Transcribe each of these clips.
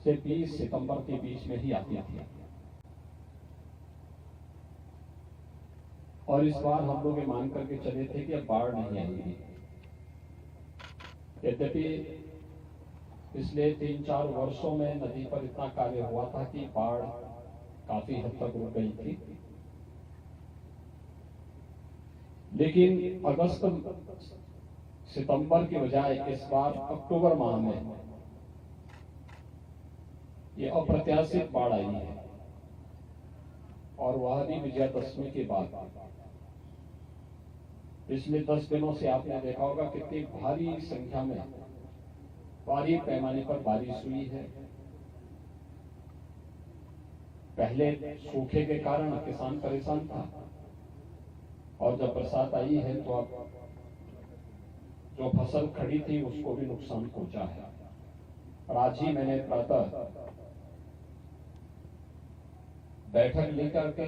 से 20 सितंबर के बीच में ही आती थी। और इस बार हम लोग ये मान करके चले थे कि अब बाढ़ नहीं आएगी। यद्यपि पिछले 3-4 वर्षों में नदी पर इतना कार्य हुआ था कि बाढ़ काफी हद तक रुक गई थी, लेकिन अगस्त सितंबर की बजाय इस बार अक्टूबर माह में ये अप्रत्याशित बाढ़ आई है, और वह भी विजयादशमी के बाद। पिछले 10 दिनों से आपने देखा होगा कितनी भारी संख्या में भारी पैमाने पर बारिश हुई है। पहले सूखे के कारण किसान परेशान था, और जब बरसात आई है तो अब जो फसल खड़ी थी उसको भी नुकसान पहुंचा है। और आज ही मैंने प्रातः बैठक लेकर के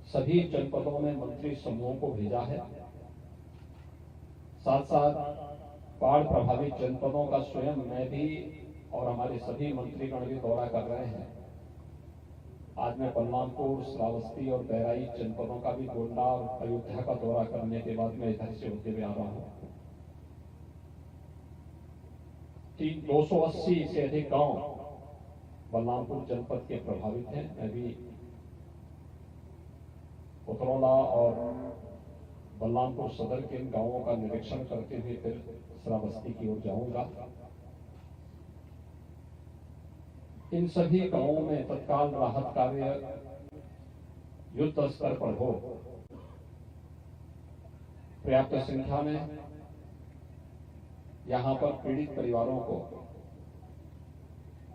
सभी जनपदों में मंत्री समूहों को भेजा है। साथ साथ बाढ़ प्रभावित जनपदों का स्वयं मैं भी और हमारे सभी मंत्रीगण भी दौरा कर रहे हैं। आज मैं बलरामपुर, श्रावस्ती और बहराइच जनपदों का भी, गोंडा और अयोध्या का दौरा करने के बाद मैं इधर से होते हुए आ रहा हूं। 280 से अधिक गांव बलरामपुर जनपद के प्रभावित हैं। मैं भी उतरौला और बलरामपुर सदर के इन गांवों का निरीक्षण करते हुए फिर श्रावस्ती की ओर जाऊंगा। इन सभी गांवों में तत्काल राहत कार्य युद्ध स्तर पर हो, पर्याप्त संख्या में यहां पर पीड़ित परिवारों को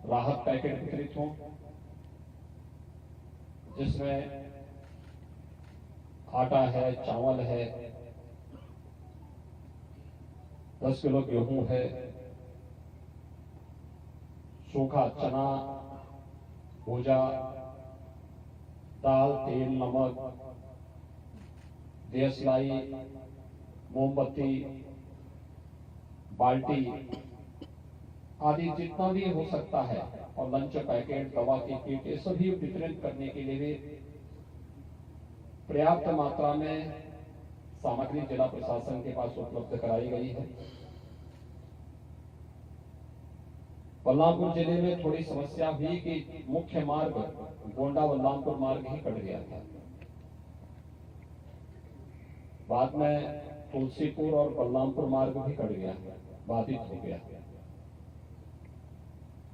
राहत पैकेट वितरित हों, जिसमें आटा है, चावल है, 10 किलो गेहूं है, सूखा चना, भूजा, दाल, तेल, नमक, देशलाई, मोमबत्ती, बाल्टी आदि जितना भी हो सकता है, और लंच पैकेट, दवा की किट, ये सभी वितरित करने के लिए भी पर्याप्त मात्रा में सामग्री जिला प्रशासन के पास उपलब्ध कराई गई है। बलरामपुर जिले में थोड़ी समस्या हुई कि मुख्य मार्ग गोंडा बलरामपुर मार्ग ही कट गया था। बाद में तुलसीपुर और बलरामपुर मार्ग भी कट गया, बाधित हो गया।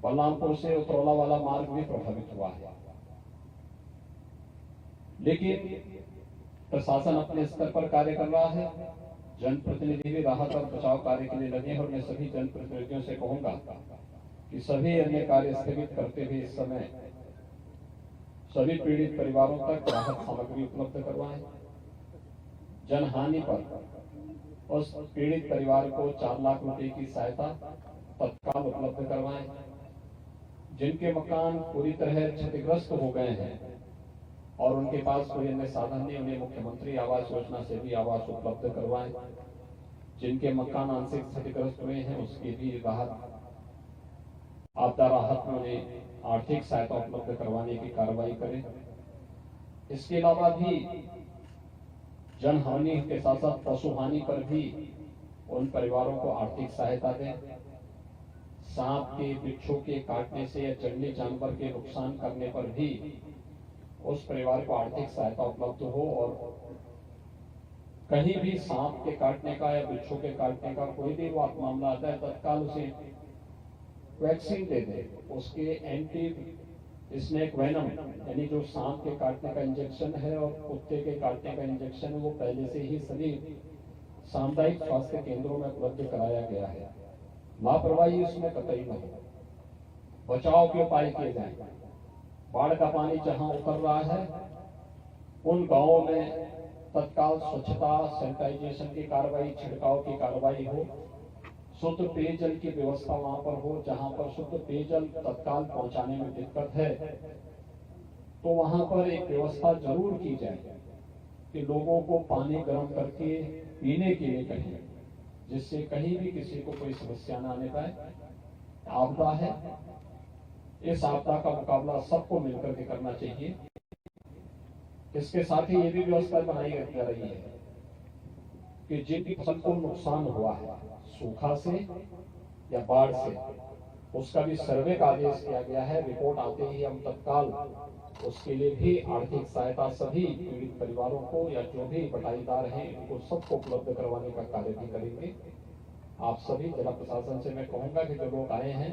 बलरामपुर से उतरौला वाला मार्ग भी प्रभावित हुआ है। लेकिन प्रशासन अपने स्तर पर कार्य कर रहा है, जनप्रतिनिधि भी राहत और बचाव कार्य के लिए लगे हैं। और मैं सभी जनप्रतिनिधियों से कहूंगा कि सभी अन्य कार्य स्थगित करते हुए इस समय सभी पीड़ित परिवारों तक राहत सामग्री उपलब्ध करवाएं। जनहानि पर उस पीड़ित परिवार को 4 लाख रुपए की सहायता तत्काल उपलब्ध करवाएं। जिनके मकान पूरी तरह क्षतिग्रस्त हो गए हैं और उनके पास कोई अन्य साधन नहीं, उन्हें मुख्यमंत्री आवास योजना से भी आवास उपलब्ध करवाएं। जिनके मकान आंशिक क्षतिग्रस्त हुए हैं उसकी भी राहत, आपदा राहत में उन्हें आर्थिक सहायता उपलब्ध करवाने की कार्रवाई करें। इसके अलावा भी जनहानि के साथ साथ पशु हानि पर भी उन परिवारों को आर्थिक सहायता दें। सांप के, बिच्छू के काटने से या जंगली जानवर के नुकसान करने पर भी उस परिवार को आर्थिक सहायता उपलब्ध हो। और कहीं भी सांप के काटने का या बिच्छू के काटने का कोई भी मामला आता है, तत्काल उसे वैक्सीन दे दे। उसके एंटी स्नेक वेनम यानी जो सांप के काटने का इंजेक्शन है और कुत्ते के काटने का इंजेक्शन है, वो पहले से ही सभी सामुदायिक स्वास्थ्य केंद्रों में उपलब्ध कराया गया है। लापरवाही इसमें कतई नहीं, बचाव के उपाय किए जाएं। बाढ़ का पानी जहां उतर रहा है उन गांवों में तत्काल स्वच्छता, सैनिटाइजेशन की कार्रवाई, छिड़काव की कार्रवाई हो। शुद्ध पेयजल की व्यवस्था वहां पर हो। जहां पर शुद्ध पेयजल तत्काल पहुंचाने में दिक्कत है तो वहां पर एक व्यवस्था जरूर की जाए कि लोगों को पानी गर्म करके पीने के लिए कहें, जिससे कहीं भी किसी को कोई समस्या न आने पाए। आपदा है, इस आपदा का मुकाबला सबको मिलकर के करना चाहिए। इसके साथ ही ये भी व्यवस्था बनाई जा रही है कि जिन फसल को नुकसान हुआ है सूखा से या बाढ़ से, उसका भी सर्वे का आदेश किया गया है। रिपोर्ट आते ही हम तत्काल उसके लिए भी आर्थिक सहायता सभी पीड़ित परिवारों को या जो भी बटाईदार हैं इनको सबको उपलब्ध करवाने का कार्य भी करेंगे। आप सभी जिला प्रशासन से मैं कहूंगा कि जो लोग आए हैं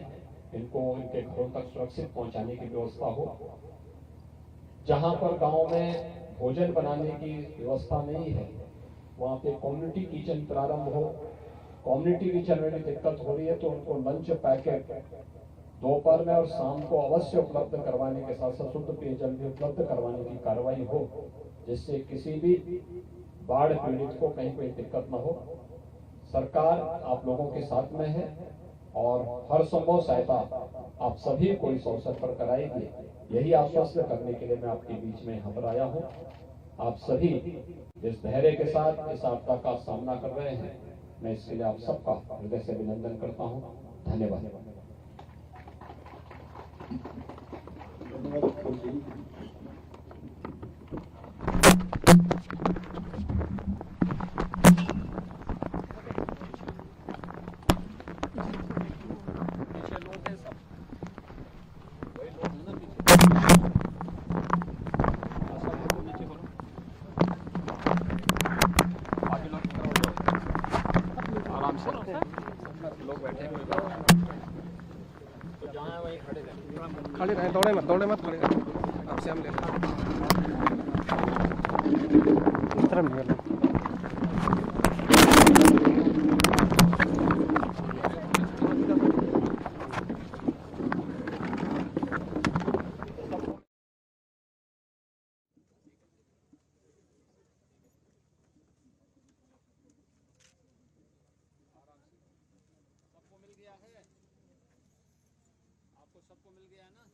इनको इनके घरों तक सुरक्षित पहुंचाने की व्यवस्था हो। जहां पर गांव में भोजन बनाने की व्यवस्था नहीं है वहां पे कम्युनिटी किचन प्रारंभ हो। कम्युनिटी किचन में दिक्कत हो रही है तो उनको लंच पैकेट दोपहर में और शाम को अवश्य उपलब्ध करवाने के साथ साथ शुद्ध पेयजल भी उपलब्ध करवाने की कार्रवाई हो, जिससे किसी भी बाढ़ पीड़ित को कहीं कोई दिक्कत न हो। सरकार आप लोगों के साथ में है और हर संभव सहायता आप सभी को इस अवसर पर कराएगी, यही आश्वस्त करने के लिए मैं आपके बीच में यहाँ पर आया हूँ। आप सभी इस धैर्य के साथ इस आपदा का सामना कर रहे हैं, मैं इसके लिए आप सबका हृदय से अभिनंदन करता हूँ। धन्यवाद। लोग बैठे हुए तो जहाँ वहीं खड़े रहे, दौड़े मत खड़े रहे। आपसे हम ले लें इस तरफ नहीं है। सबको मिल गया है, आपको सबको मिल गया है ना।